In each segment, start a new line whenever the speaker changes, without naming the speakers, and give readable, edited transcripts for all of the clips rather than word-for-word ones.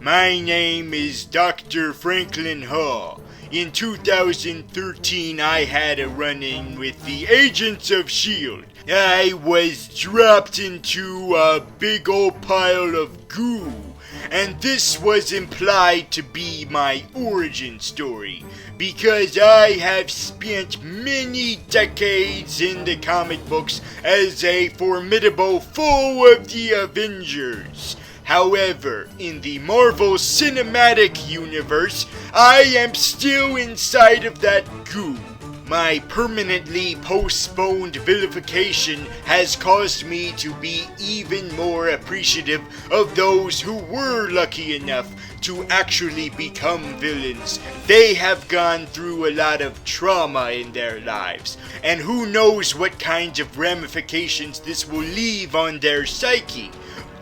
My name is Dr. Franklin Hall. In 2013, I had a run-in with the agents of S.H.I.E.L.D. I was dropped into a big old pile of goo, and this was implied to be my origin story, because I have spent many decades in the comic books as a formidable foe of the Avengers. However, in the Marvel Cinematic Universe, I am still inside of that goo. My permanently postponed vilification has caused me to be even more appreciative of those who were lucky enough to actually become villains. They have gone through a lot of trauma in their lives, and who knows what kinds of ramifications this will leave on their psyche.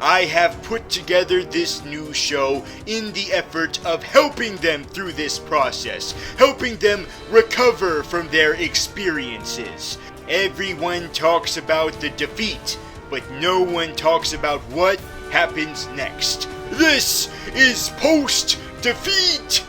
I have put together this new show in the effort of helping them through this process, helping them recover from their experiences. Everyone talks about the defeat, but no one talks about what happens next. This is post-defeat!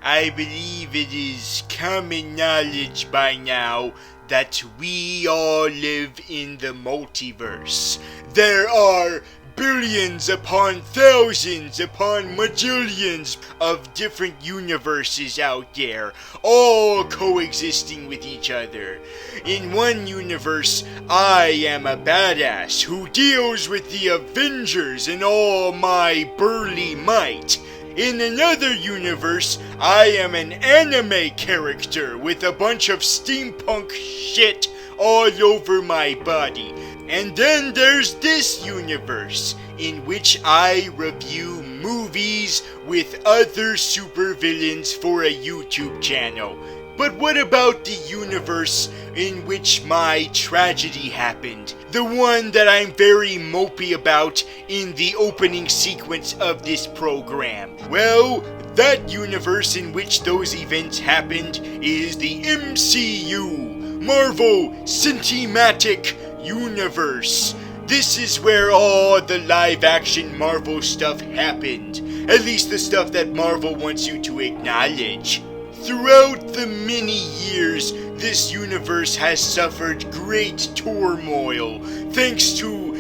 I believe it is common knowledge by now that we all live in the multiverse. There are billions upon thousands upon majillions of different universes out there, all coexisting with each other. In one universe, I am a badass who deals with the Avengers in all my burly might. In another universe, I am an anime character with a bunch of steampunk shit all over my body. And then there's this universe, in which I review movies with other supervillains for a YouTube channel. But what about the universe in which my tragedy happened? The one that I'm very mopey about in the opening sequence of this program. Well, that universe in which those events happened is the MCU, Marvel Cinematic Universe. This is where all the live-action Marvel stuff happened. At least the stuff that Marvel wants you to acknowledge. Throughout the many years, this universe has suffered great turmoil thanks to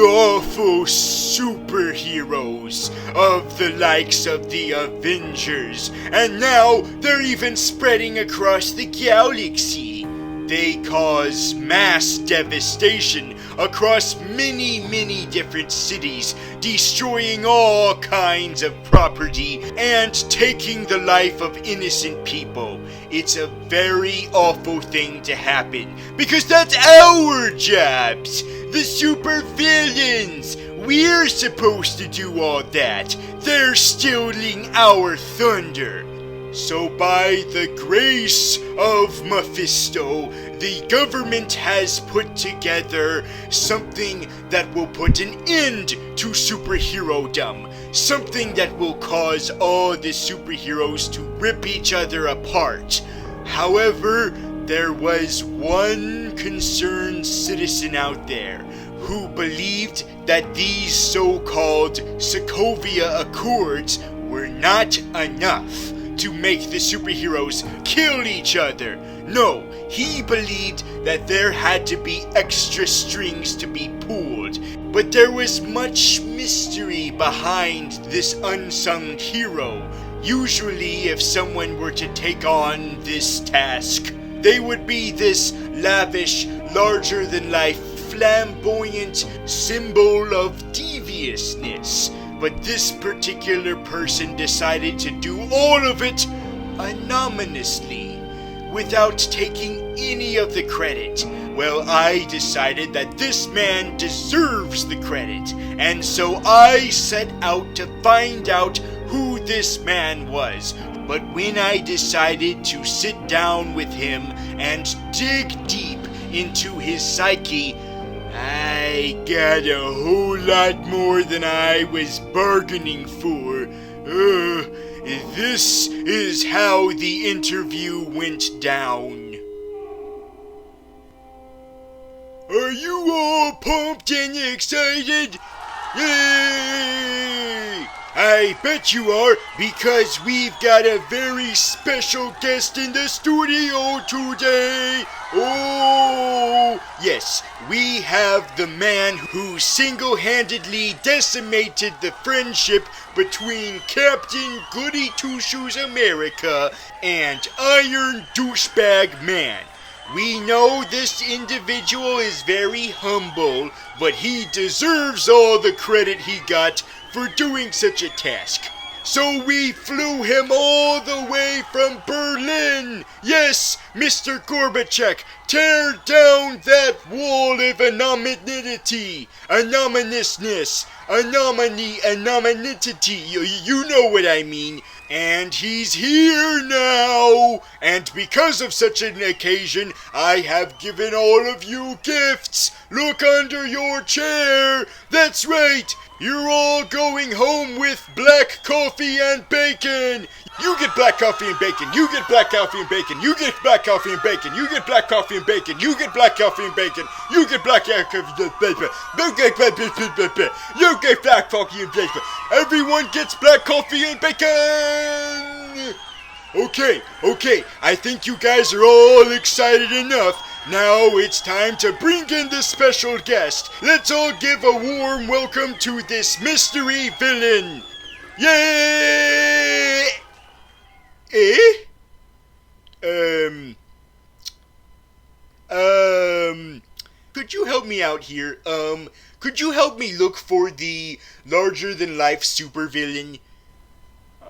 awful superheroes of the likes of the Avengers, and now they're even spreading across the galaxy. They cause mass devastation across many different cities, destroying all kinds of property and taking the life of innocent people. It's a very awful thing to happen, because that's our jobs, the supervillains. We're supposed to do all that. They're stealing our thunder. So by the grace of Mephisto, the government has put together something that will put an end to superhero-dom. Something that will cause all the superheroes to rip each other apart. However, there was one concerned citizen out there who believed that these so-called Sokovia Accords were not enough to make the superheroes kill each other. No, he believed that there had to be extra strings to be pulled. But there was much mystery behind this unsung hero. Usually, if someone were to take on this task, they would be this lavish, larger-than-life, flamboyant symbol of deviousness. But this particular person decided to do all of it anonymously, without taking any of the credit. Well, I decided that this man deserves the credit, and so I set out to find out who this man was. But when I decided to sit down with him and dig deep into his psyche, I got a whole lot more than I was bargaining for. this is how the interview went down. Are you all pumped and excited? Yay! I bet you are, because we've got a very special guest in the studio today. Oh, yes, we have the man who single-handedly decimated the friendship between Captain Goody Two-Shoes America and Iron Douchebag Man. We know this individual is very humble, but he deserves all the credit he got for doing such a task. So we flew him all the way from Berlin. Yes, Mr. Gorbachev, tear down that wall of anonymity, anonymousness, anonymity. You know what I mean. And he's here now. And because of such an occasion, I have given all of you gifts. Look under your chair. That's right. You're all going home with black coffee and bacon. You get black coffee and bacon. You get black coffee and bacon. You get black coffee and bacon. You get black coffee and bacon. You get black coffee and bacon. You get black coffee and bacon. You get black coffee and bacon. Everyone gets black coffee and bacon. Okay. I think you guys are all excited enough. Now it's time to bring in the special guest. Let's all give a warm welcome to this mystery villain. Yay! Could you help me out here? Could you help me look for the larger-than-life supervillain?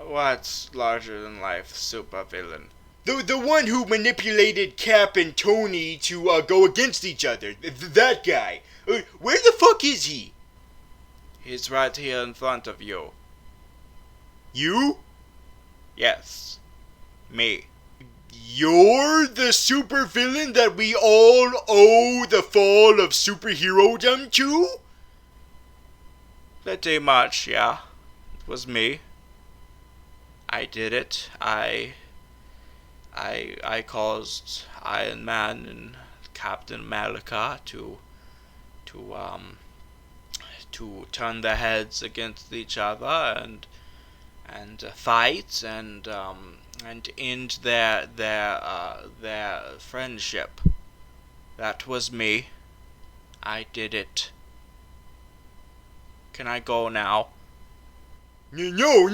What's larger-than-life supervillain?
The one who manipulated Cap and Tony to go against each other. That guy. Where the fuck is he?
He's right here in front of you.
You?
Yes. Me.
You're the supervillain that we all owe the fall of superherodom to?
Pretty much, yeah. It was me. I did it. I caused Iron Man and Captain America to turn their heads against each other and fight and end their friendship. That was me. I did it. Can I go now?
No,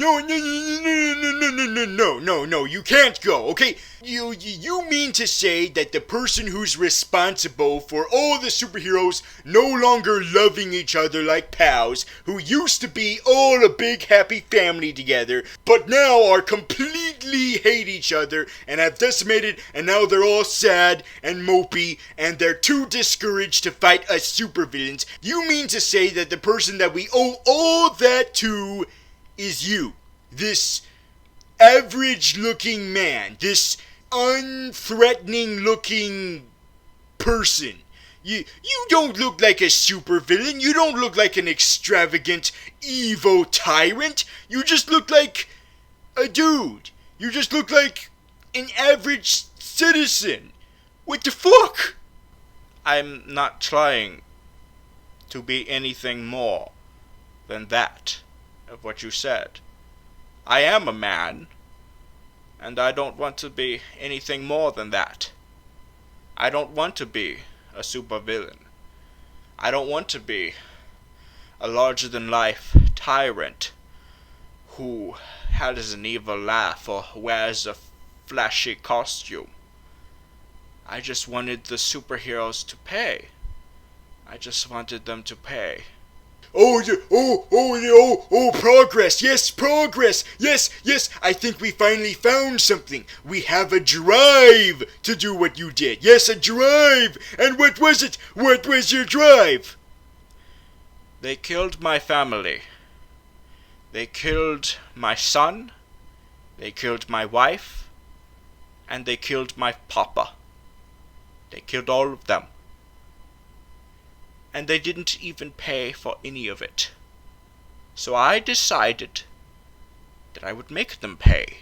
you can't go, okay? You mean to say that the person who's responsible for all the superheroes no longer loving each other like pals, who used to be all a big happy family together, but now are completely hate each other and have decimated, and now they're all sad and mopey and they're too discouraged to fight us supervillains. You mean to say that the person that we owe all that to is you, this average-looking man, this unthreatening-looking person. You don't look like a supervillain. You don't look like an extravagant, evil tyrant. You just look like a dude. You just look like an average citizen. What the fuck?
I'm not trying to be anything more than that of what you said. I am a man, and I don't want to be anything more than that. I don't want to be a supervillain. I don't want to be a larger-than-life tyrant who has an evil laugh or wears a flashy costume. I just wanted the superheroes to pay. I just wanted them to pay. Progress. Yes, progress. Yes. I think we finally found something. We have a drive to do what you did. Yes, a drive. And what was it? What was your drive? They killed my family. They killed my son. They killed my wife. And they killed my papa. They killed all of them. And they didn't even pay for any of it. So I decided that I would make them pay.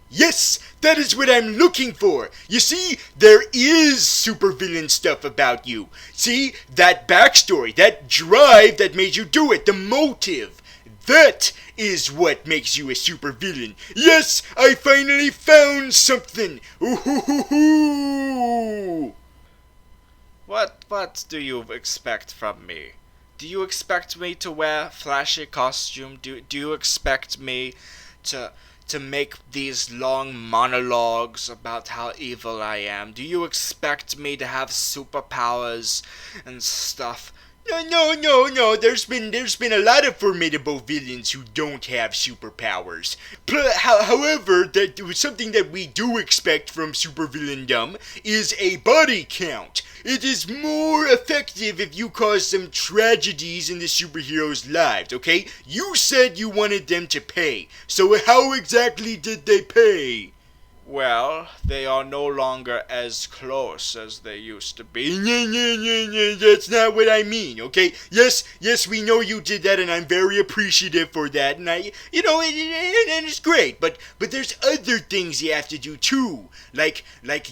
Yes, that is what I'm looking for. You see, there is supervillain stuff about you. See, that backstory, that drive that made you do it, the motive. That is what makes you a supervillain. Yes, I finally found something. Ooh-hoo-hoo-hoo.
What do you expect from me? Do you expect me to wear flashy costume? Do you expect me to make these long monologues about how evil I am? Do you expect me to have superpowers and stuff?
No. There's been a lot of formidable villains who don't have superpowers. However, that something that we do expect from supervillaindom is a body count. It is more effective if you cause some tragedies in the superheroes' lives, okay? You said you wanted them to pay, so how exactly did they pay?
Well, they are no longer as close as they used to be.
That's not what I mean, okay? Yes, we know you did that, and I'm very appreciative for that, and and it's great, but there's other things you have to do too, like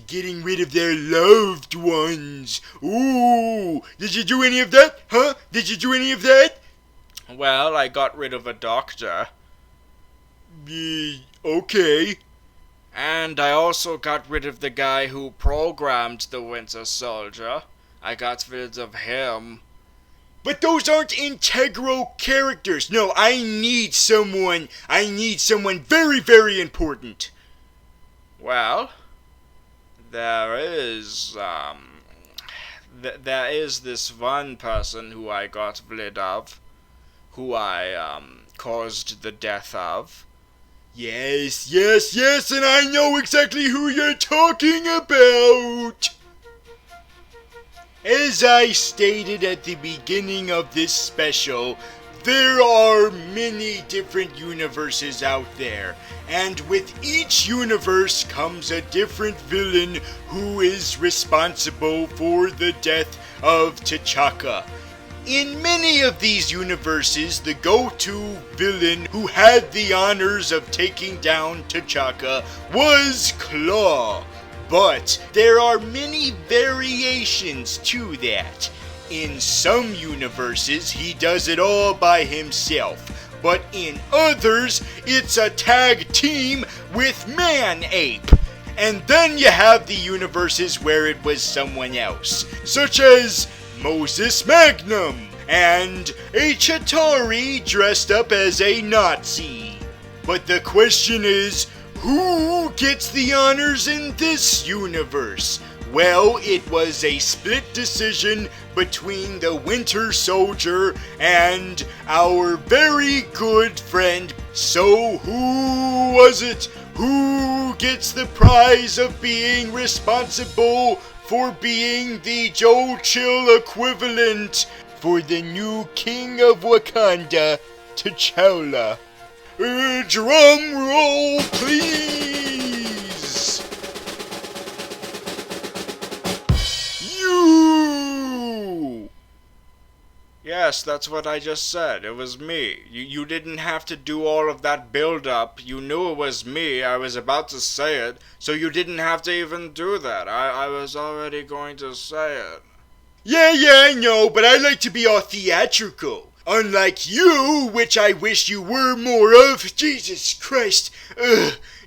getting rid of their loved ones. Ooh, did you do any of that? Huh? Did you do any of that?
Well, I got rid of a doctor.
Okay.
And I also got rid of the guy who programmed the Winter Soldier. I got rid of him.
But those aren't integral characters. No, I need someone very, very important.
Well, there is this one person who I got rid of, who I caused the death of.
Yes, and I know exactly who you're talking about. As I stated at the beginning of this special, there are many different universes out there, and with each universe comes a different villain who is responsible for the death of T'Chaka. In many of these universes, the go-to villain who had the honors of taking down T'Chaka was Claw. But there are many variations to that. In some universes, he does it all by himself. But in others, it's a tag team with Man-Ape. And then you have the universes where it was someone else, such as Moses Magnum, and a Chitauri dressed up as a Nazi. But the question is, who gets the honors in this universe? Well, it was a split decision between the Winter Soldier and our very good friend. So who was it? Who gets the prize of being responsible for being the Joe Chill equivalent for the new King of Wakanda, T'Challa? Drum roll, please! You!
Yes, that's what I just said. It was me. You didn't have to do all of that build-up. You knew it was me. I was about to say it, so you didn't have to even do that. I was already going to say it.
Yeah, I know, but I like to be all theatrical. Unlike you, which I wish you were more of. Jesus Christ.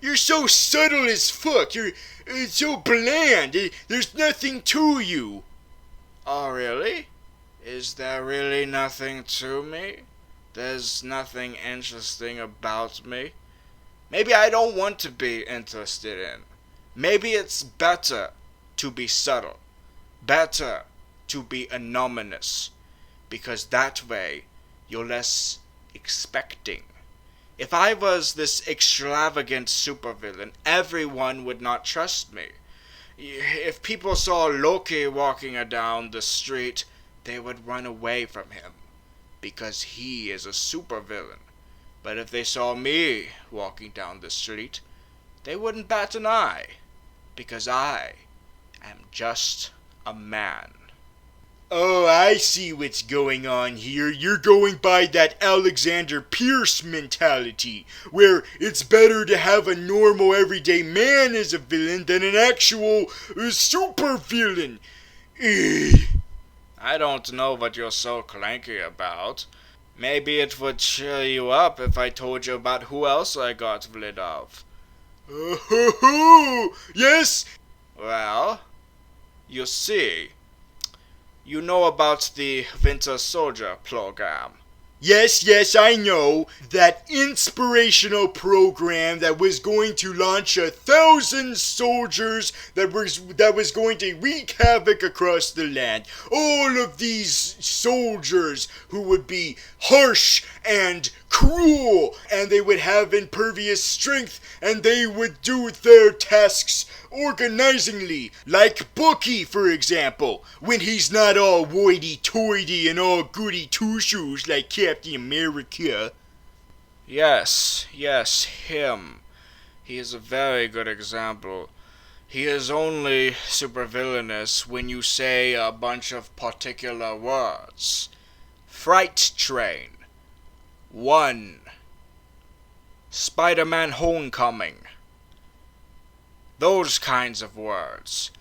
You're so subtle as fuck. You're so bland. There's nothing to you.
Oh, really? Is there really nothing to me? There's nothing interesting about me? Maybe I don't want to be interested in. Maybe it's better to be subtle. Better to be anonymous. Because that way, you're less expecting. If I was this extravagant supervillain, everyone would not trust me. If people saw Loki walking down the street, they would run away from him, because he is a supervillain. But if they saw me walking down the street, they wouldn't bat an eye, because I am just a man.
Oh, I see what's going on here. You're going by that Alexander Pierce mentality, where it's better to have a normal everyday man as a villain than an actual supervillain.
I don't know what you're so cranky about. Maybe it would cheer you up if I told you about who else I got rid of.
Yes?
Well, you see, you know about the Winter Soldier program.
Yes, I know. That inspirational program that was going to launch 1,000 soldiers that was going to wreak havoc across the land. All of these soldiers who would be harsh and cruel, and they would have impervious strength, and they would do their tasks organizingly, like Bucky, for example, when he's not all hoity-toity and all goody-two-shoes like Captain America.
Yes, him. He is a very good example. He is only supervillainous when you say a bunch of particular words. Fright Train. 1. Spider-Man Homecoming. Those kinds of words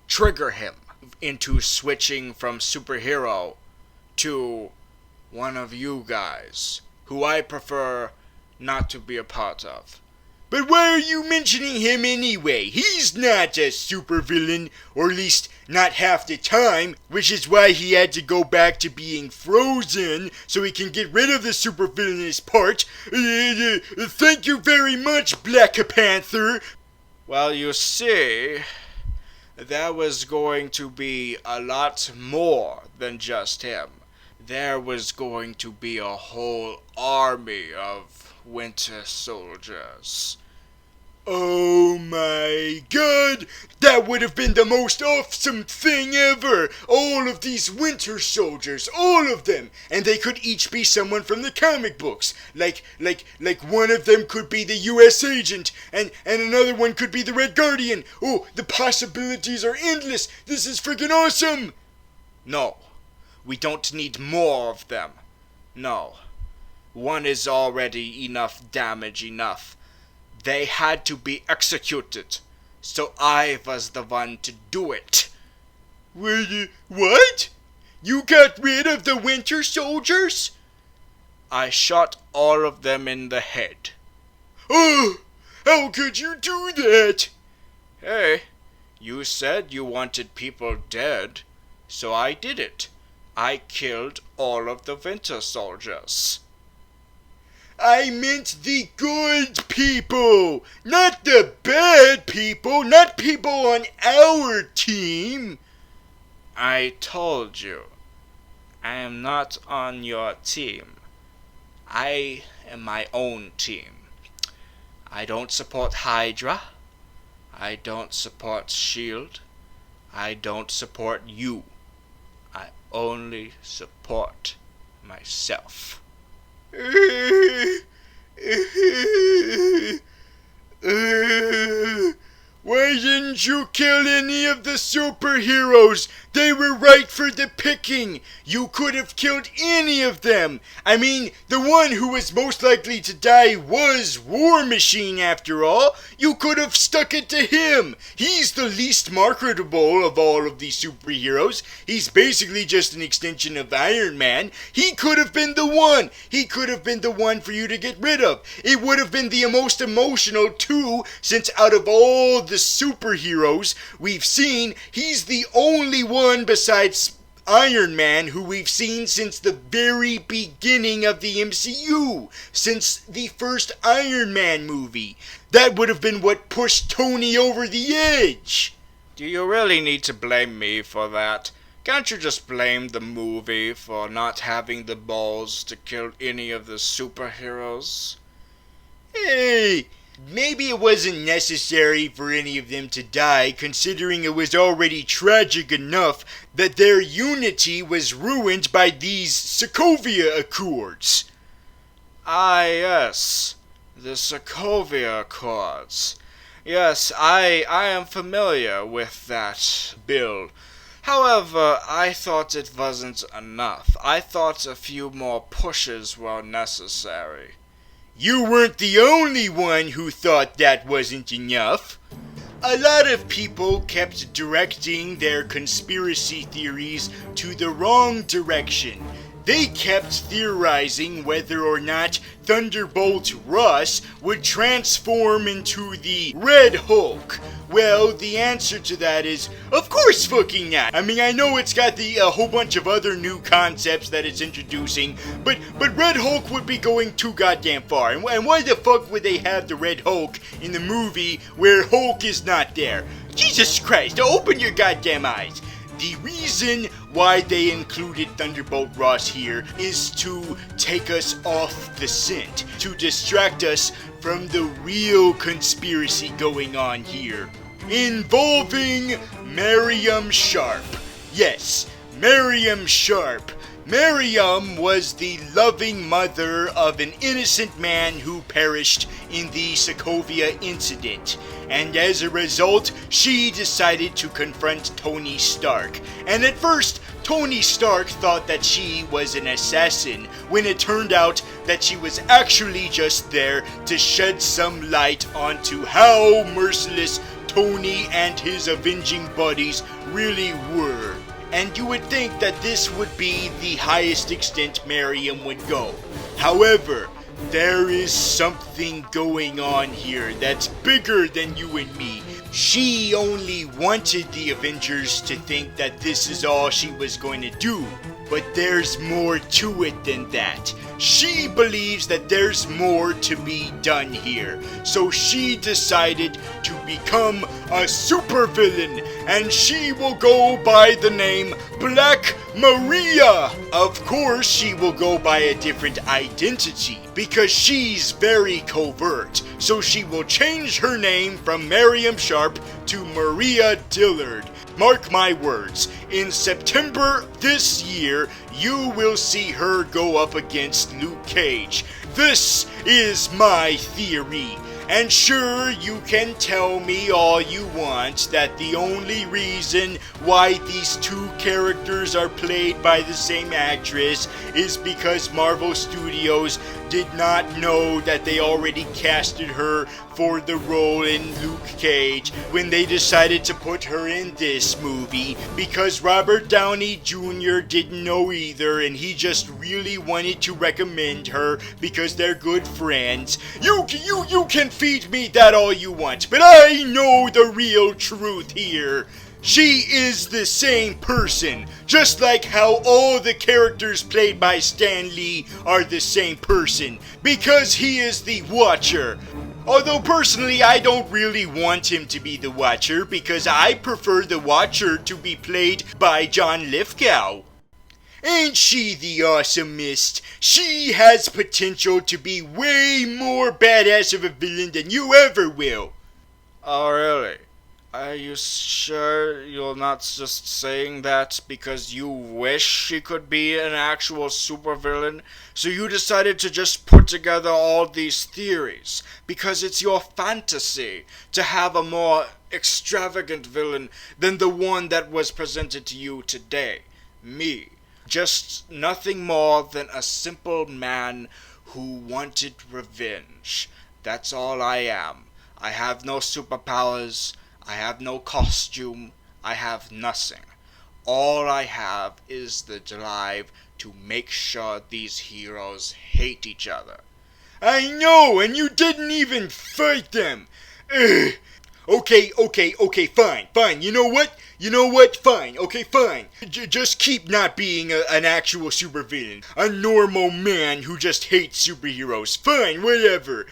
trigger him into switching from superhero to one of you guys, who I prefer not to be a part of.
But why are you mentioning him anyway? He's not a supervillain, or at least not half the time, which is why he had to go back to being frozen so he can get rid of the supervillainous part. Thank you very much, Black Panther.
Well, you see, there was going to be a lot more than just him. There was going to be a whole army of Winter Soldiers.
Oh my god! That would have been the most awesome thing ever! All of these Winter Soldiers, all of them! And they could each be someone from the comic books. Like one of them could be the US Agent, and another one could be the Red Guardian. Oh, the possibilities are endless! This is freaking awesome!
No, we don't need more of them. No. One is already enough. They had to be executed, so I was the one to do it.
What? You got rid of the Winter Soldiers?
I shot all of them in the head.
Oh, how could you do that?
Hey, you said you wanted people dead, so I did it. I killed all of the Winter Soldiers.
I meant the good people, not the bad people, not people on our team.
I told you, I am not on your team. I am my own team. I don't support Hydra. I don't support S.H.I.E.L.D. I don't support you. I only support myself.
Why didn't you kill any of the superheroes? They were right for the picking. You could have killed any of them. I mean, the one who was most likely to die was War Machine after all. You could have stuck it to him. He's the least marketable of all of these superheroes. He's basically just an extension of Iron Man. He could have been the one. He could have been the one for you to get rid of. It would have been the most emotional too, since out of all the superheroes we've seen, he's the only one besides Iron Man who we've seen since the very beginning of the MCU, since the first Iron Man movie. That would have been what pushed Tony over the edge.
Do you really need to blame me for that? Can't you just blame the movie for not having the balls to kill any of the superheroes?
Hey, maybe it wasn't necessary for any of them to die, considering it was already tragic enough that their unity was ruined by these Sokovia Accords.
Ah, yes, the Sokovia Accords. Yes, I am familiar with that bill. However, I thought it wasn't enough. I thought a few more pushes were necessary.
You weren't the only one who thought that wasn't enough. A lot of people kept directing their conspiracy theories to the wrong direction. They kept theorizing whether or not Thunderbolt Ross would transform into the Red Hulk. Well, the answer to that is, of course fucking not. I mean, I know it's got a whole bunch of other new concepts that it's introducing, but Red Hulk would be going too goddamn far. And why the fuck would they have the Red Hulk in the movie where Hulk is not there? Jesus Christ, open your goddamn eyes. The reason why they included Thunderbolt Ross here is to take us off the scent, to distract us from the real conspiracy going on here, involving Miriam Sharp. Yes, Miriam Sharp. Miriam was the loving mother of an innocent man who perished in the Sokovia incident, and as a result, she decided to confront Tony Stark. And at first, Tony Stark thought that she was an assassin, when it turned out that she was actually just there to shed some light onto how merciless Tony and his avenging buddies really were. And you would think that this would be the highest extent Miriam would go. However, there is something going on here that's bigger than you and me. She only wanted the Avengers to think that this is all she was going to do. But there's more to it than that. She believes that there's more to be done here. So she decided to become a supervillain, and she will go by the name Black Maria. Of course, she will go by a different identity, because she's very covert. So she will change her name from Miriam Sharp to Maria Dillard. Mark my words, in September this year, you will see her go up against Luke Cage. This is my theory. And sure, you can tell me all you want that the only reason why these two characters are played by the same actress is because Marvel Studios did not know that they already casted her for the role in Luke Cage when they decided to put her in this movie, because Robert Downey Jr. didn't know either, and he just really wanted to recommend her because they're good friends. You can feed me that all you want, but I know the real truth here. She is the same person, just like how all the characters played by Stan Lee are the same person, because he is the Watcher. Although personally I don't really want him to be the Watcher, because I prefer the Watcher to be played by John Lithgow. Ain't she the awesomest? She has potential to be way more badass of a villain than you ever will.
Oh, really? Are you sure you're not just saying that because you wish she could be an actual supervillain? So you decided to just put together all these theories because it's your fantasy to have a more extravagant villain than the one that was presented to you today. Me. Just nothing more than a simple man who wanted revenge. That's all I am. I have no superpowers. I have no costume. I have nothing. All I have is the drive to make sure these heroes hate each other.
I know, and you didn't even fight them. Ugh. Okay, fine. You know what? Fine. Okay, fine. Just keep not being an actual supervillain. A normal man who just hates superheroes. Fine, whatever.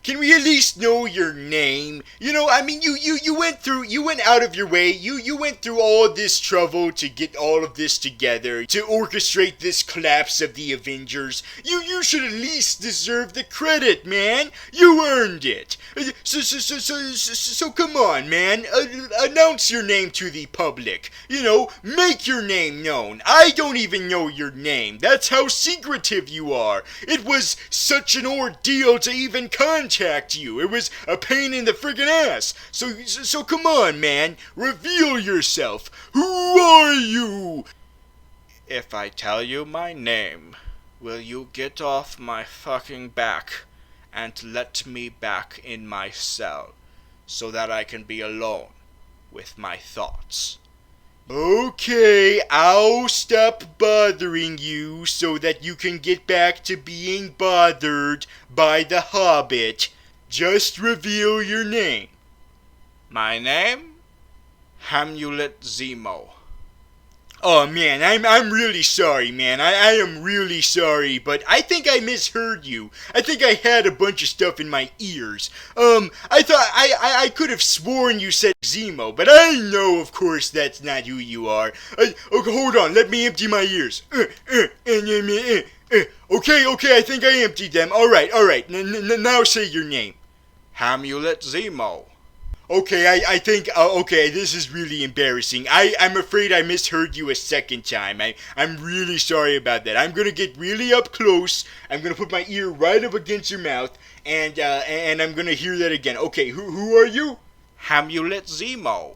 Can we at least know your name? You know, I mean, you went out of your way. You went through all this trouble to get all of this together, to orchestrate this collapse of the Avengers. You should at least deserve the credit, man. You earned it. So So come on, man. Announce your name to the public. You know, make your name known. I don't even know your name. That's how secretive you are. It was such an ordeal to even contact you. It was a pain in the friggin' ass. So come on, man. Reveal yourself. Who are you?
If I tell you my name, will you get off my fucking back and let me back in my cell so that I can be alone with my thoughts?
Okay, I'll stop bothering you so that you can get back to being bothered by the Hobbit. Just reveal your name.
My name? Hamlet Zemo.
Oh man, I'm really sorry, man. I am really sorry, but I think I misheard you. I think I had a bunch of stuff in my ears. I thought I could have sworn you said Zemo, but I know, of course, that's not who you are. Okay, hold on, let me empty my ears. Okay, I think I emptied them. All right. Now say your name.
Hamlet Zemo.
Okay, I think, okay, this is really embarrassing. I'm afraid I misheard you a second time. I'm really sorry about that. I'm gonna get really up close. I'm gonna put my ear right up against your mouth, and I'm gonna hear that again. Okay, who are you?
Hamlet Zemo.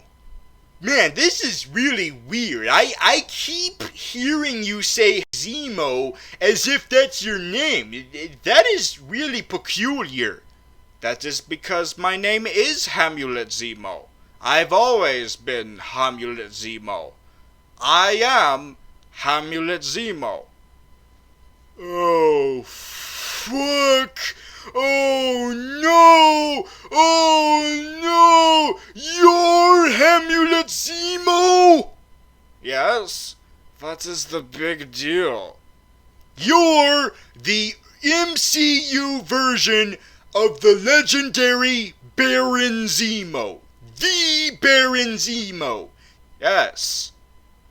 Man, this is really weird. I keep hearing you say Zemo as if that's your name. That is really peculiar.
That is because my name is Hamlet Zemo. I've always been Hamlet Zemo. I am Hamlet Zemo.
Oh, fuck! Oh no! Oh no! You're Hamlet Zemo!
Yes? What is the big deal?
You're the MCU version of the legendary Baron Zemo. The Baron Zemo.
Yes.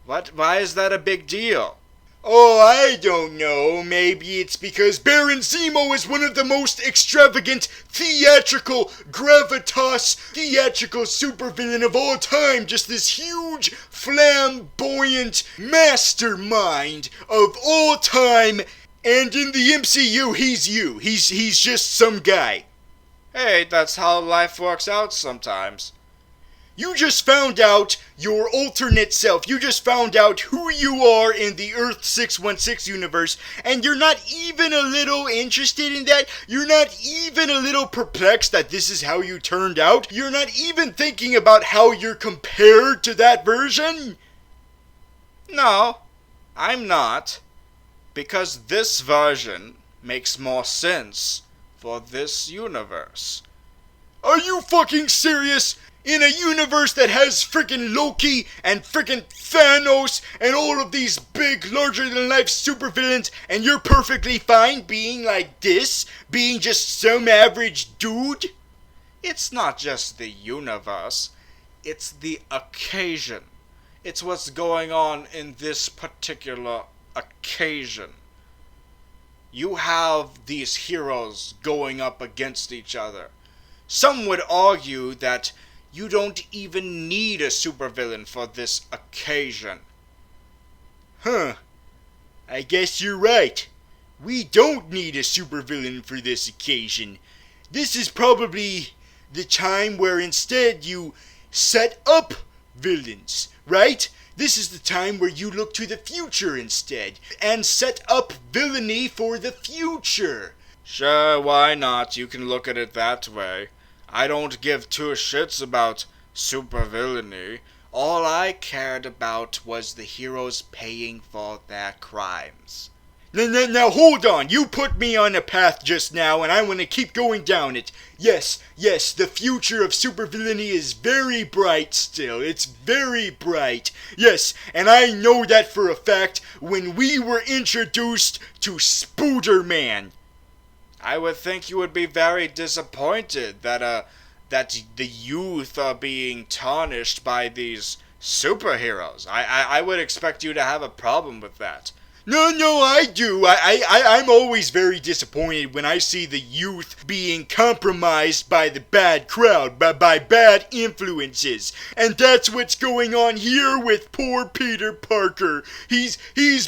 Why is that a big deal?
Oh, I don't know. Maybe it's because Baron Zemo is one of the most extravagant, theatrical, gravitas, theatrical supervillain of all time. Just this huge, flamboyant mastermind of all time. And in the MCU, he's you. He's just some guy.
Hey, that's how life works out sometimes.
You just found out your alternate self. You just found out who you are in the Earth 616 universe, and you're not even a little interested in that? You're not even a little perplexed that this is how you turned out? You're not even thinking about how you're compared to that version?
No, I'm not. Because this version makes more sense for this universe.
Are you fucking serious? In a universe that has frickin' Loki and frickin' Thanos and all of these big, larger-than-life supervillains, and you're perfectly fine being like this? Being just some average dude?
It's not just the universe. It's the occasion. It's what's going on in this particular occasion. You have these heroes going up against each other. Some would argue that you don't even need a supervillain for this occasion.
Huh. I guess you're right. We don't need a supervillain for this occasion. This is probably the time where instead you set up villains, right? This is the time where you look to the future instead, and set up villainy for the future.
Sure, why not? You can look at it that way. I don't give two shits about supervillainy. All I cared about was the heroes paying for their crimes.
Now hold on, you put me on a path just now and I want to keep going down it. Yes, the future of supervillainy is very bright still. It's very bright. Yes, and I know that for a fact when we were introduced to Spooderman.
I would think you would be very disappointed that the youth are being tarnished by these superheroes. I would expect you to have a problem with that.
No, I do. I'm always very disappointed when I see the youth being compromised by the bad crowd, by bad influences. And that's what's going on here with poor Peter Parker. He's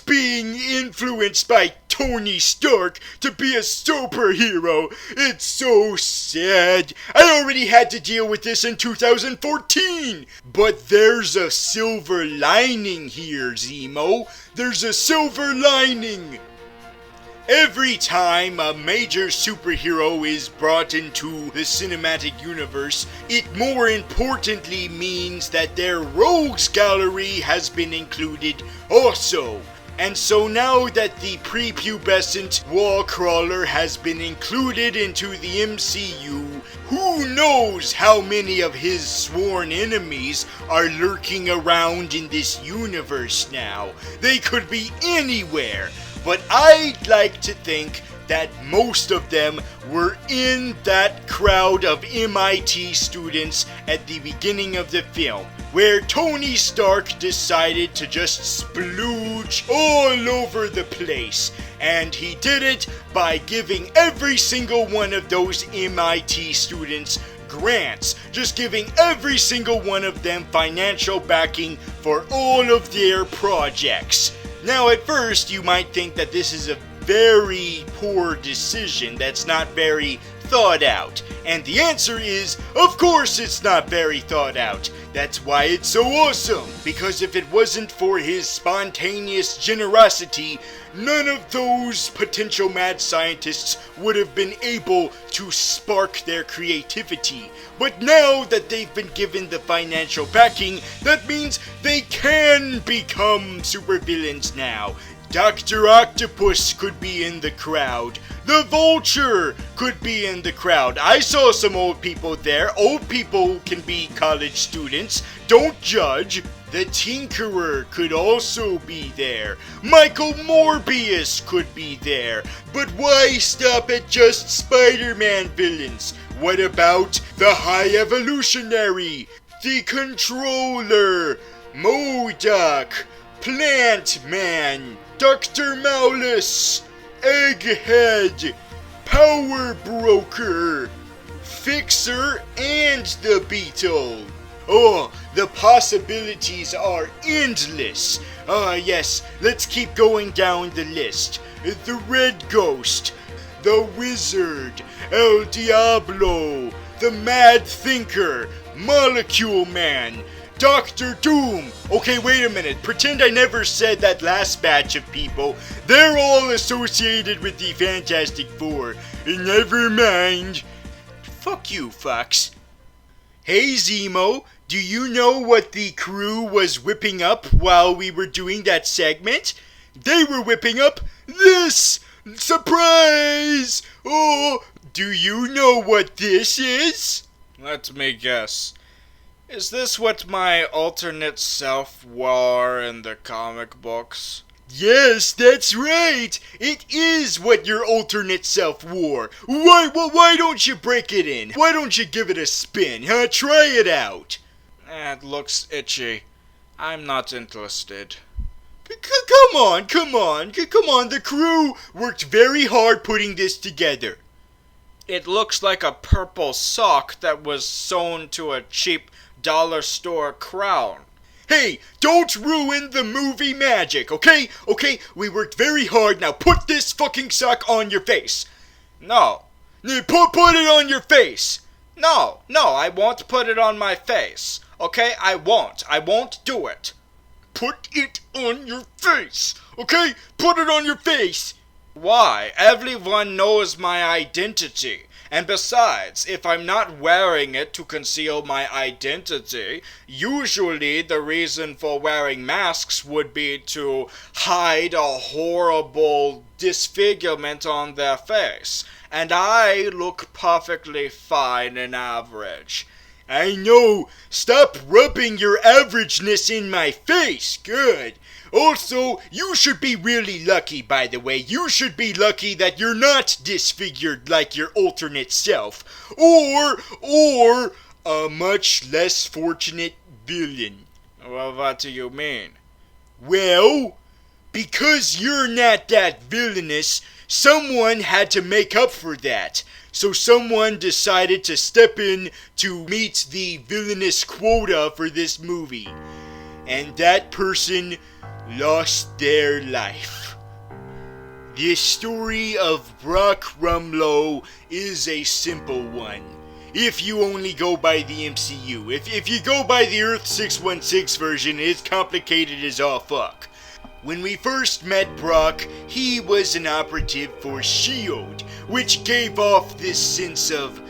being influenced by Tony Stark to be a superhero. It's so sad. I already had to deal with this in 2014. But there's a silver lining here, Zemo. There's a silver lining. Every time a major superhero is brought into the cinematic universe, it more importantly means that their rogues gallery has been included also. And so now that the prepubescent wall crawler has been included into the MCU, who knows how many of his sworn enemies are lurking around in this universe now. They could be anywhere, but I'd like to think that most of them were in that crowd of MIT students at the beginning of the film, where Tony Stark decided to just splooge all over the place. And he did it by giving every single one of those MIT students grants, just giving every single one of them financial backing for all of their projects. Now, at first, you might think that this is a very poor decision that's not very thought out. And the answer is, of course it's not very thought out. That's why it's so awesome. Because if it wasn't for his spontaneous generosity, none of those potential mad scientists would have been able to spark their creativity. But now that they've been given the financial backing, that means they can become supervillains now. Dr. Octopus could be in the crowd. The Vulture could be in the crowd. I saw some old people there. Old people can be college students. Don't judge. The Tinkerer could also be there. Michael Morbius could be there. But why stop at just Spider-Man villains? What about the High Evolutionary, the Controller, MODOK, Plant Man, Dr. Maulus, Egghead, Power Broker, Fixer, and the Beetle. Oh, the possibilities are endless. Yes, let's keep going down the list. The Red Ghost, the Wizard, El Diablo, the Mad Thinker, Molecule Man, Doctor Doom. Okay, wait a minute. Pretend I never said that last batch of people. They're all associated with the Fantastic Four. Never mind. Fuck you, Fox. Hey, Zemo. Do you know what the crew was whipping up while we were doing that segment? They were whipping up this! Surprise! Oh, do you know what this is?
Let me guess. Is this what my alternate self wore in the comic books?
Yes, that's right! It is what your alternate self wore. Why don't you break it in? Why don't you give it a spin, huh? Try it out.
It looks itchy. I'm not interested.
Come on. The crew worked very hard putting this together.
It looks like a purple sock that was sewn to a cheap dollar store crown.
Hey, don't ruin the movie magic, okay? Okay, we worked very hard. Now put this fucking sock on your face.
No.
Put it on your face.
No, I won't put it on my face. Okay, I won't do it.
Put it on your face, okay? Put it on your face.
Why? Everyone knows my identity. And besides, if I'm not wearing it to conceal my identity, usually the reason for wearing masks would be to hide a horrible disfigurement on their face. And I look perfectly fine and average.
I know. Stop rubbing your averageness in my face. Good. Also, you should be really lucky, by the way. You should be lucky that you're not disfigured like your alternate self. Or a much less fortunate villain.
Well, what do you mean?
Well, Because you're not that villainous, someone had to make up for that. So someone decided to step in to meet the villainous quota for this movie. And that person lost their life. The story of Brock Rumlow is a simple one. If you only go by the MCU. If you go by the Earth 616 version, it's complicated as all fuck. When we first met Brock, he was an operative for S.H.I.E.L.D., which gave off this sense of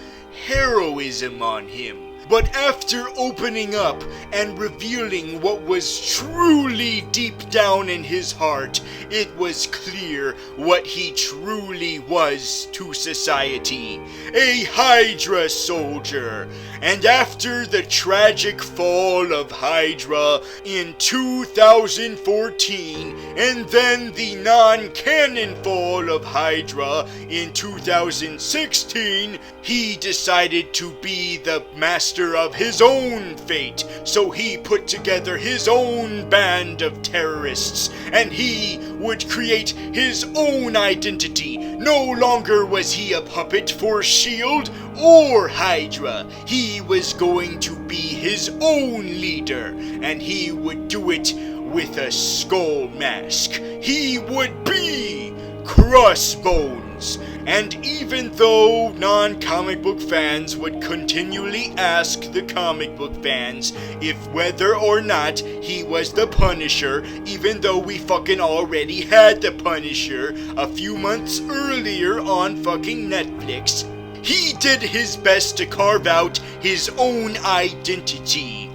heroism on him. But after opening up and revealing what was truly deep down in his heart, it was clear what he truly was to society. A Hydra soldier. And after the tragic fall of Hydra in 2014, and then the non-canon fall of Hydra in 2016, he decided to be the master of his own fate, so he put together his own band of terrorists, and he would create his own identity. No longer was he a puppet for S.H.I.E.L.D. or Hydra. He was going to be his own leader, and he would do it with a skull mask. He would be Crossbones. And even though non-comic book fans would continually ask the comic book fans if whether or not he was the Punisher, even though we fucking already had the Punisher a few months earlier on fucking Netflix, he did his best to carve out his own identity.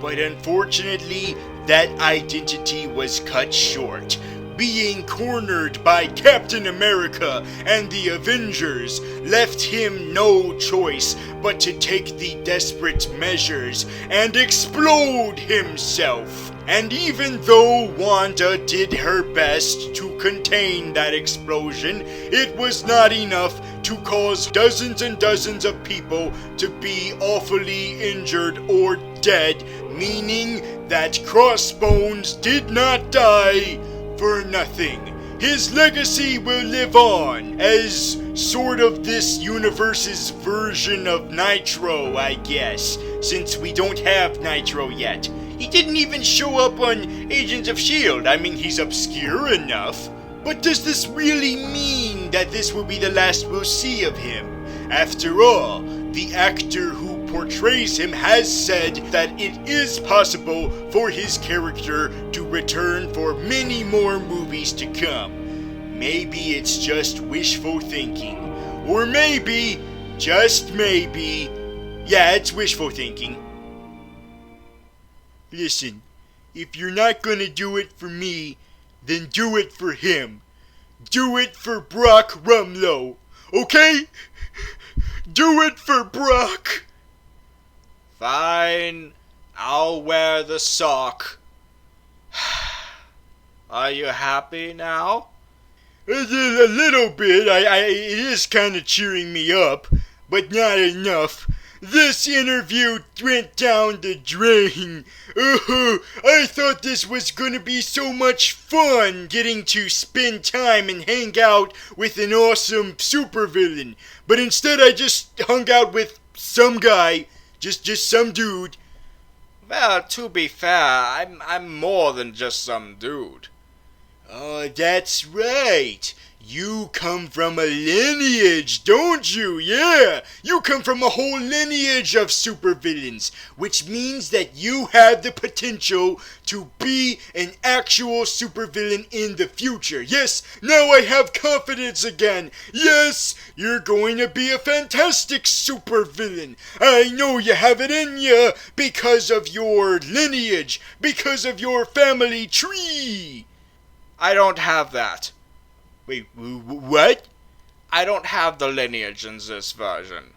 But unfortunately, that identity was cut short. Being cornered by Captain America and the Avengers left him no choice but to take the desperate measures and explode himself. And even though Wanda did her best to contain that explosion, it was not enough to cause dozens and dozens of people to be awfully injured or dead, meaning that Crossbones did not die for nothing. His legacy will live on as sort of this universe's version of Nitro, I guess, since we don't have Nitro yet. He didn't even show up on Agents of S.H.I.E.L.D. I mean, he's obscure enough. But does this really mean that this will be the last we'll see of him? After all, the actor who portrays him has said that it is possible for his character to return for many more movies to come. Maybe it's just wishful thinking. Or maybe, just maybe, yeah, it's wishful thinking. Listen, if you're not gonna do it for me, then do it for him. Do it for Brock Rumlow, okay? Do it for Brock!
Fine, I'll wear the sock. Are you happy now?
A little bit. It is kind of cheering me up, but not enough. This interview went down the drain. I thought this was gonna be so much fun, getting to spend time and hang out with an awesome supervillain. But instead I just hung out with some guy, just some dude.
Well, to be fair, I'm more than just some dude.
Oh, that's right. You come from a lineage, don't you? Yeah, you come from a whole lineage of supervillains, which means that you have the potential to be an actual supervillain in the future. Yes, now I have confidence again. Yes, you're going to be a fantastic supervillain. I know you have it in you because of your lineage, because of your family tree.
I don't have that.
Wait, what?
I don't have the lineage in this version.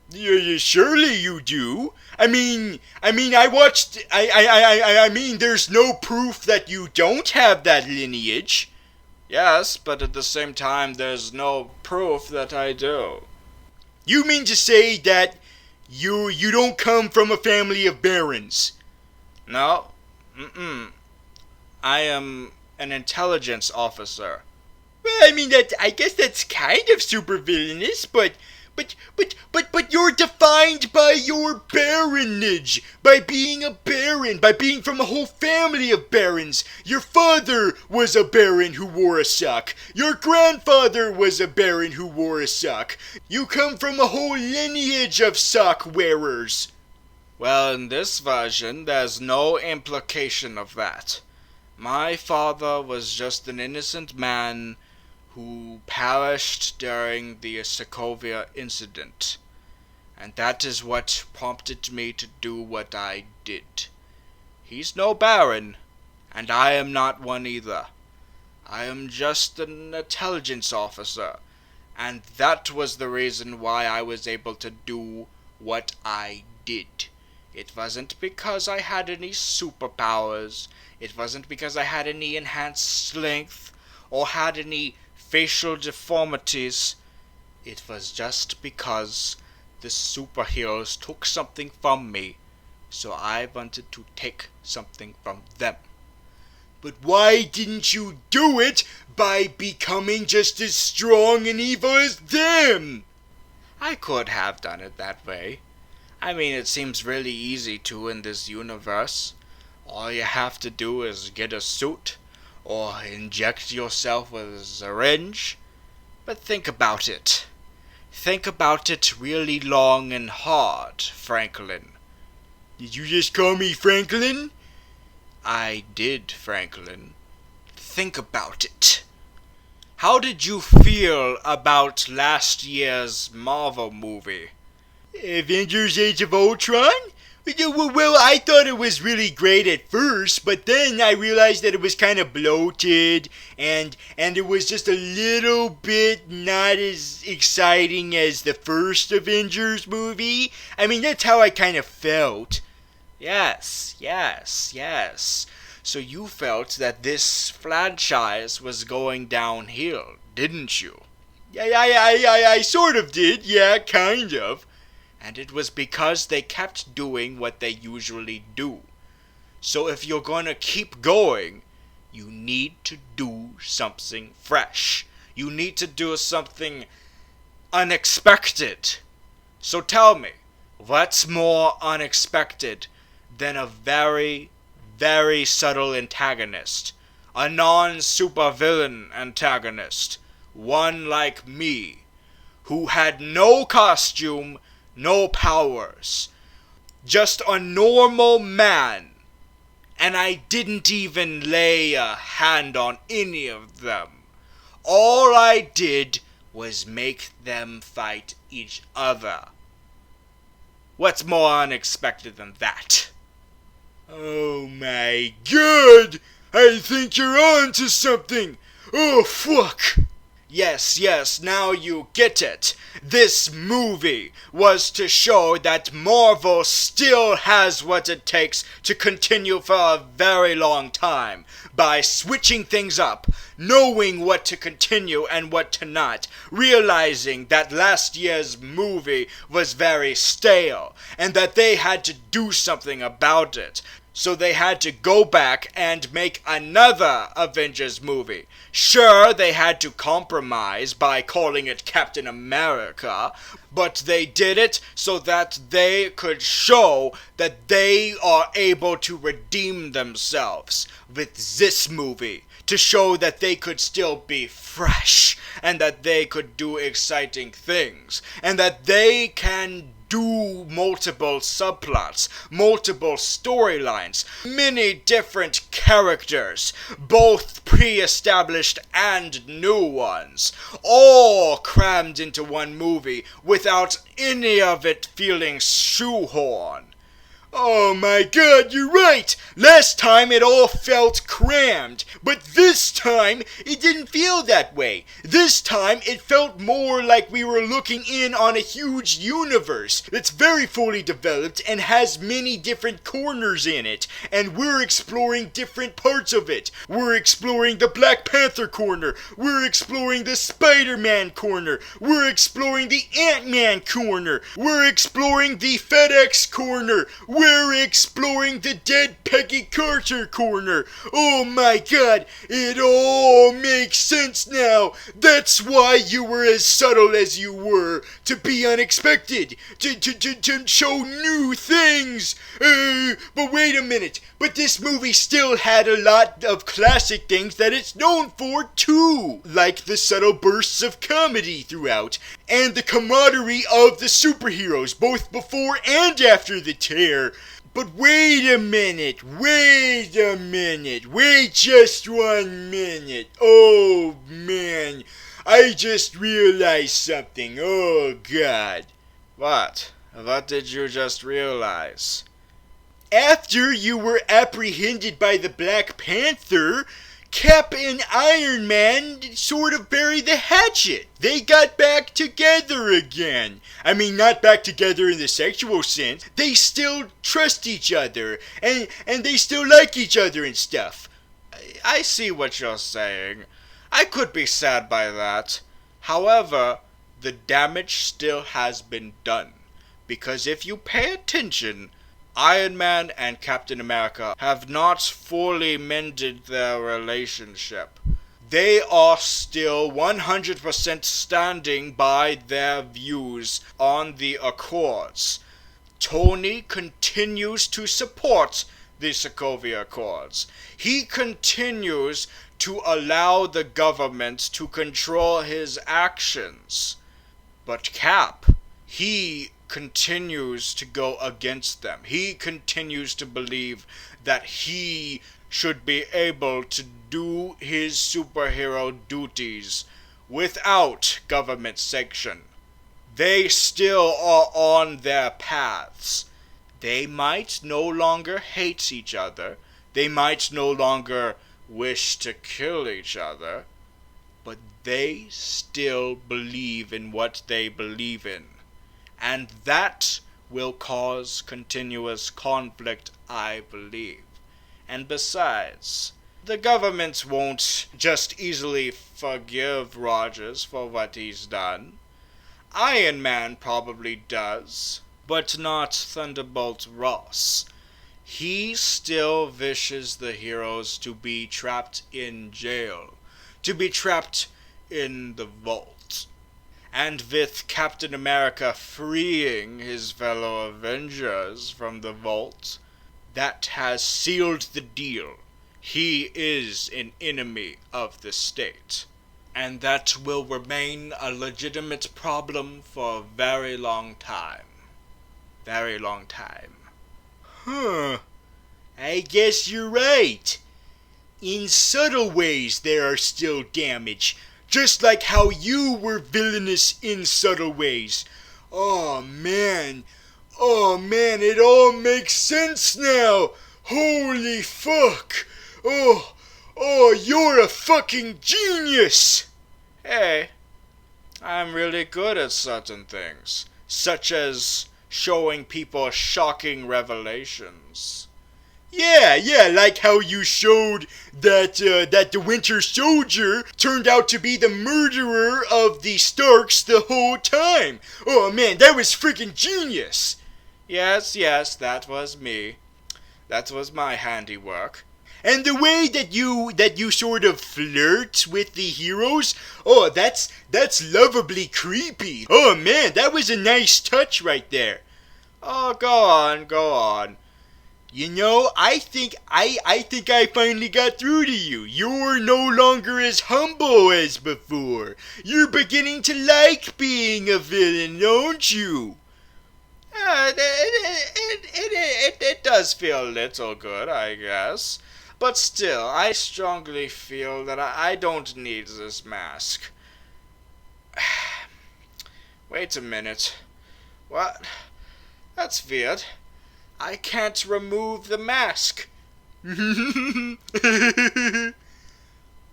Surely you do. I mean, I watched. I mean, there's no proof that you don't have that lineage.
Yes, but at the same time, there's no proof that I do.
You mean to say that you don't come from a family of barons?
No. I am an intelligence officer.
Well, I mean, I guess that's kind of supervillainous, but you're defined by your baronage, by being a baron, by being from a whole family of barons. Your father was a baron who wore a sock. Your grandfather was a baron who wore a sock. You come from a whole lineage of sock wearers.
Well, in this version, there's no implication of that. My father was just an innocent man who perished during the Sokovia incident. And that is what prompted me to do what I did. He's no baron, and I am not one either. I am just an intelligence officer, and that was the reason why I was able to do what I did. It wasn't because I had any superpowers. It wasn't because I had any enhanced strength or had any facial deformities. It was just because the superheroes took something from me, so I wanted to take something from them.
But why didn't you do it by becoming just as strong and evil as them?
I could have done it that way. I mean, it seems really easy to in this universe. All you have to do is get a suit, or inject yourself with a syringe. But think about it. Think about it really long and hard, Franklin.
Did you just call me Franklin?
I did, Franklin. Think about it. How did you feel about last year's Marvel movie?
Avengers Age of Ultron? Well, I thought it was really great at first, but then I realized that it was kind of bloated, and it was just a little bit not as exciting as the first Avengers movie. I mean, that's how I kind of felt.
Yes. So you felt that this franchise was going downhill, didn't you?
I sort of did, yeah, kind of.
And it was because they kept doing what they usually do. So if you're going to keep going, you need to do something fresh. You need to do something unexpected. So tell me, what's more unexpected than a very, very subtle antagonist? A non-supervillain antagonist. One like me, who had no costume, no powers. Just a normal man. And I didn't even lay a hand on any of them. All I did was make them fight each other. What's more unexpected than that?
Oh my god! I think you're on to something! Oh fuck!
Yes, now you get it. This movie was to show that Marvel still has what it takes to continue for a very long time by switching things up, knowing what to continue and what to not, realizing that last year's movie was very stale and that they had to do something about it. So they had to go back and make another Avengers movie. Sure, they had to compromise by calling it Captain America, but they did it so that they could show that they are able to redeem themselves with this movie, to show that they could still be fresh, and that they could do exciting things, and that they can do multiple subplots, multiple storylines, many different characters, both pre-established and new ones, all crammed into one movie without any of it feeling shoehorned.
Oh my god, you're right! Last time it all felt crammed, but this time it didn't feel that way. This time it felt more like we were looking in on a huge universe that's very fully developed and has many different corners in it, and we're exploring different parts of it. We're exploring the Black Panther corner, we're exploring the Spider-Man corner, we're exploring the Ant-Man corner, we're exploring the FedEx corner, we're exploring the dead Peggy Carter corner. Oh my god, it all makes sense now. That's why you were as subtle as you were. To be unexpected. To show new things. But wait a minute. But this movie still had a lot of classic things that it's known for too. Like the subtle bursts of comedy throughout. And the camaraderie of the superheroes, both before and after the tear. But wait a minute, wait just 1 minute. Oh man, I just realized something, oh god.
What? What did you just realize?
After you were apprehended by the Black Panther, Cap and Iron Man sort of buried the hatchet. They got back together again. I mean, not back together in the sexual sense. They still trust each other, and they still like each other and stuff.
I see what you're saying. I could be sad by that. However, the damage still has been done. Because if you pay attention, Iron Man and Captain America have not fully mended their relationship. They are still 100% standing by their views on the Accords. Tony continues to support the Sokovia Accords. He continues to allow the government to control his actions. But Cap, he continues to go against them. He continues to believe that he should be able to do his superhero duties without government sanction. They still are on their paths. They might no longer hate each other. They might no longer wish to kill each other. But they still believe in what they believe in. And that will cause continuous conflict, I believe. And besides, the government won't just easily forgive Rogers for what he's done. Iron Man probably does, but not Thunderbolt Ross. He still wishes the heroes to be trapped in jail, to be trapped in the vault. And with Captain America freeing his fellow Avengers from the vault, that has sealed the deal. He is an enemy of the state. And that will remain a legitimate problem for a very long time. Very long time.
Huh. I guess you're right. In subtle ways there are still damage. Just like how you were villainous in subtle ways. Oh man, it all makes sense now. Holy fuck. Oh, you're a fucking genius.
Hey, I'm really good at certain things, such as showing people shocking revelations.
Yeah, like how you showed that the Winter Soldier turned out to be the murderer of the Starks the whole time. Oh man, that was freaking genius.
Yes, that was me. That was my handiwork.
And the way that you sort of flirt with the heroes, oh, that's lovably creepy. Oh man, that was a nice touch right there.
Oh, go on.
You know, I think I finally got through to you. You're no longer as humble as before. You're beginning to like being a villain, don't you?
It does feel a little good, I guess. But still, I strongly feel that I don't need this mask. Wait a minute. What? That's weird. I can't remove the mask.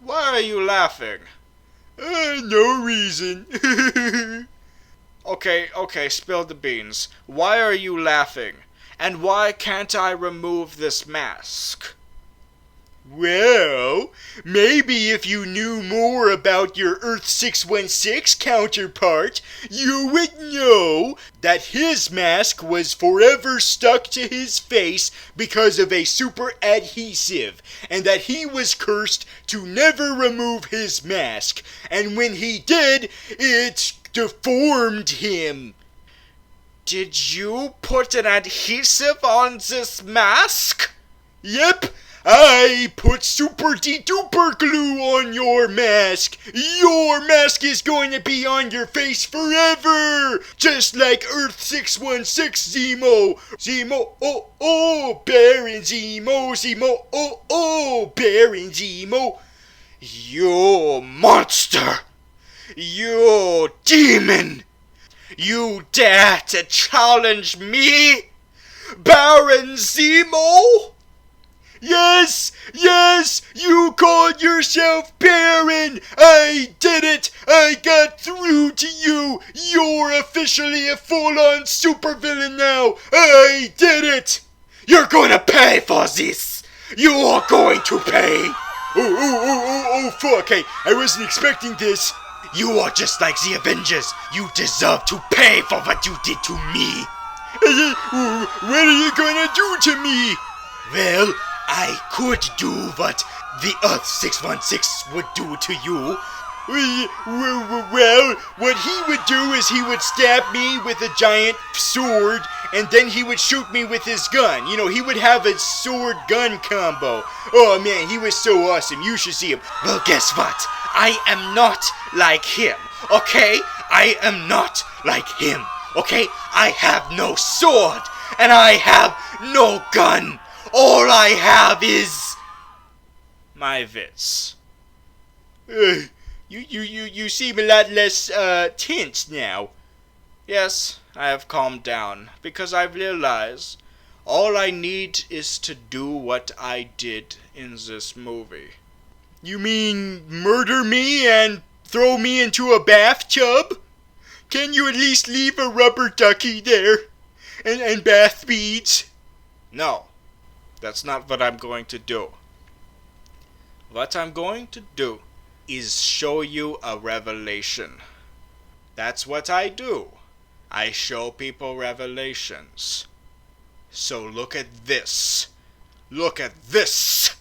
Why are you laughing?
No reason.
Okay, spill the beans. Why are you laughing? And why can't I remove this mask?
Well, maybe if you knew more about your Earth 616 counterpart, you would know that his mask was forever stuck to his face because of a super adhesive, and that he was cursed to never remove his mask, and when he did, it deformed him.
Did you put an adhesive on this mask?
Yep, I put super de-duper glue on your mask. Your mask is going to be on your face forever, just like Earth 616 Zemo. Zemo, oh, Baron Zemo, Zemo, oh, Baron Zemo. You monster! You demon! You dare to challenge me, Baron Zemo? Yes, you called yourself Baron! I did it! I got through to you! You're officially a full-on supervillain now! I did it! You're gonna pay for this! You are going to pay! Oh, fuck, hey, I wasn't expecting this. You are just like the Avengers. You deserve to pay for what you did to me. What are you gonna do to me? Well, I could do what the Earth 616 would do to you. Well, what he would do is he would stab me with a giant sword, and then he would shoot me with his gun. You know, he would have a sword-gun combo. Oh man, he was so awesome. You should see him. Well, guess what? I am not like him, okay? I am not like him, okay? I have no sword, and I have no gun. All I have is
my wits.
You seem a lot less tense now.
Yes, I have calmed down because I've realized all I need is to do what I did in this movie.
You mean murder me and throw me into a bathtub? Can you at least leave a rubber ducky there? And bath beads?
No, that's not what I'm going to do. What I'm going to do is show you a revelation. That's what I do. I show people revelations. So look at this. Look at this.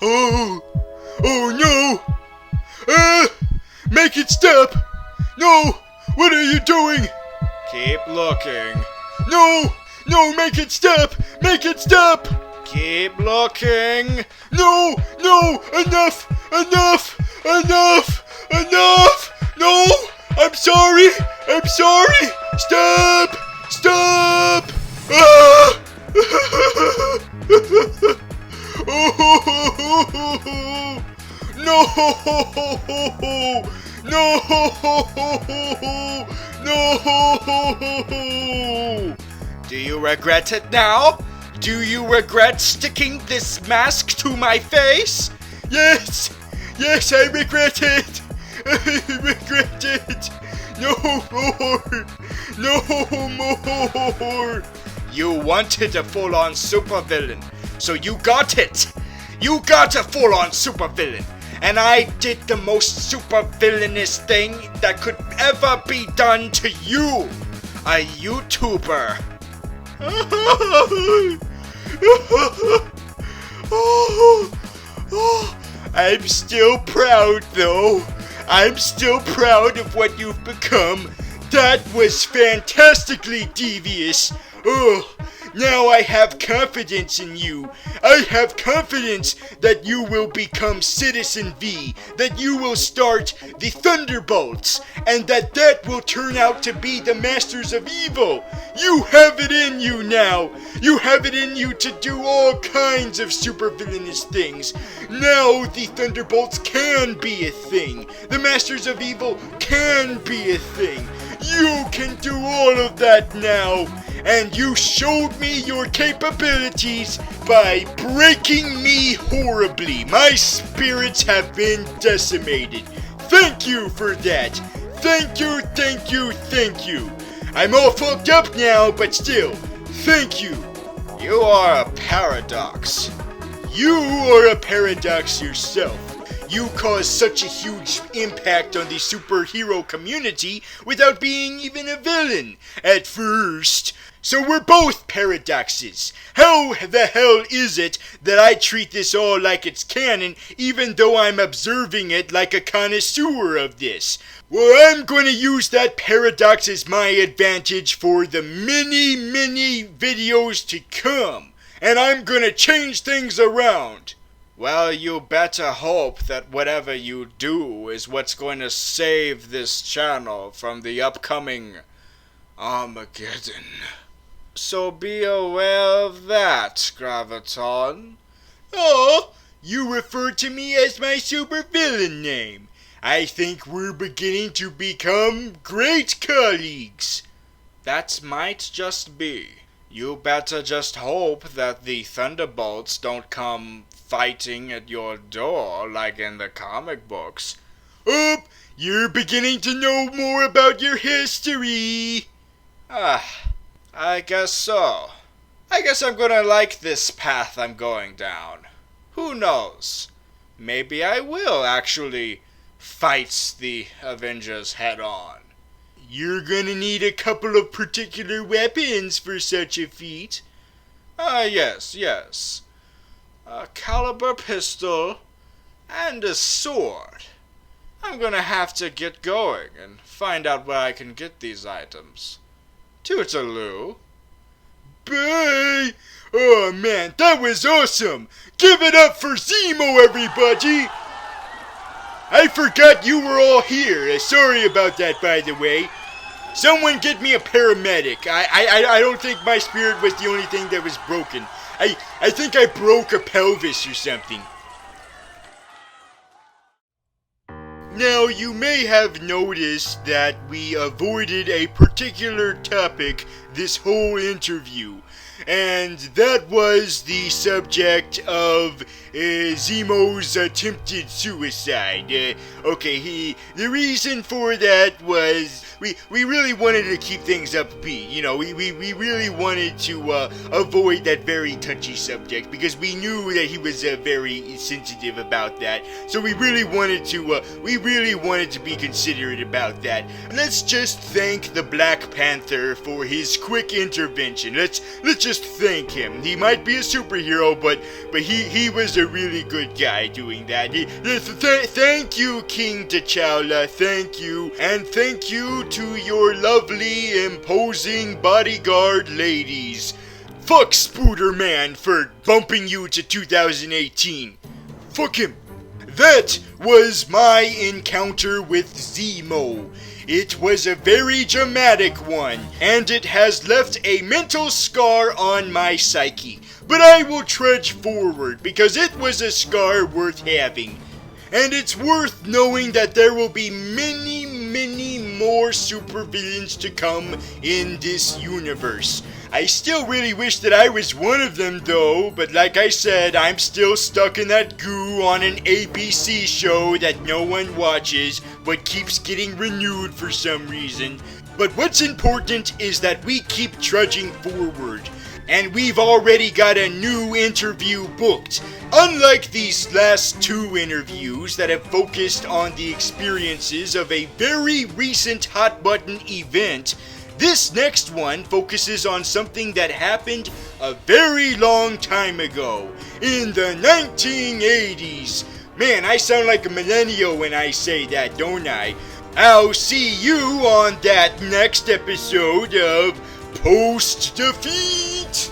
Oh no! Make it stop! No! What are you doing?
Keep looking.
No! Make it stop! Make it stop!
Keep looking.
No! Enough! No! I'm sorry! Stop! Ah! Oh, no!
Do you regret it now? Do you regret sticking this mask to my face?
Yes, I regret it. No more.
You wanted a full-on supervillain, so you got it. You got a full-on supervillain, and I did the most supervillainous thing that could ever be done to you, a YouTuber.
I'm still proud, though. I'm still proud of what you've become. That was fantastically devious. Now I have confidence in you. I have confidence that you will become Citizen V, that you will start the Thunderbolts, and that will turn out to be the Masters of Evil. You have it in you now. You have it in you to do all kinds of supervillainous things. Now the Thunderbolts can be a thing. The Masters of Evil can be a thing. You can do all of that now. And you showed me your capabilities by breaking me horribly. My spirits have been decimated. Thank you for that. Thank you. I'm all fucked up now, but still, thank you.
You are a paradox.
You are a paradox yourself. You caused such a huge impact on the superhero community without being even a villain at first. So we're both paradoxes. How the hell is it that I treat this all like it's canon, even though I'm observing it like a connoisseur of this? Well, I'm going to use that paradox as my advantage for the many videos to come. And I'm going to change things around.
Well, you better hope that whatever you do is what's going to save this channel from the upcoming Armageddon. So be aware of that, Graviton.
Oh, you refer to me as my supervillain name. I think we're beginning to become great colleagues.
That might just be. You better just hope that the Thunderbolts don't come fighting at your door like in the comic books.
Oh, you're beginning to know more about your history.
I guess so. I guess I'm gonna like this path I'm going down. Who knows? Maybe I will actually fight the Avengers head on.
You're gonna need a couple of particular weapons for such a feat.
Yes. A caliber pistol and a sword. I'm gonna have to get going and find out where I can get these items. Toodaloo.
Bye! Oh man, that was awesome! Give it up for Zemo, everybody! I forgot you were all here. Sorry about that, by the way. Someone get me a paramedic. I don't think my spirit was the only thing that was broken. I think I broke a pelvis or something. Now, you may have noticed that we avoided a particular topic this whole interview, and that was the subject of Zemo's attempted suicide. The reason for that was we really wanted to keep things upbeat. You know, we really wanted to avoid that very touchy subject because we knew that he was very sensitive about that. So we really wanted to be considerate about that. Let's just thank the Black Panther for his quick intervention. Let's just thank him. He might be a superhero, but he was a really good guy doing that. Thank you, King T'Challa. Thank you, and thank you to your lovely, imposing bodyguard ladies. Fuck Spooderman for bumping you to 2018. Fuck him. That was my encounter with Zemo. It was a very dramatic one, and it has left a mental scar on my psyche. But I will trudge forward because it was a scar worth having. And it's worth knowing that there will be many more supervillains to come in this universe. I still really wish that I was one of them though, but like I said, I'm still stuck in that goo on an ABC show that no one watches, but keeps getting renewed for some reason. But what's important is that we keep trudging forward. And we've already got a new interview booked. Unlike these last two interviews that have focused on the experiences of a very recent hot button event, this next one focuses on something that happened a very long time ago, in the 1980s. Man, I sound like a millennial when I say that, don't I? I'll see you on that next episode of Post Defeat!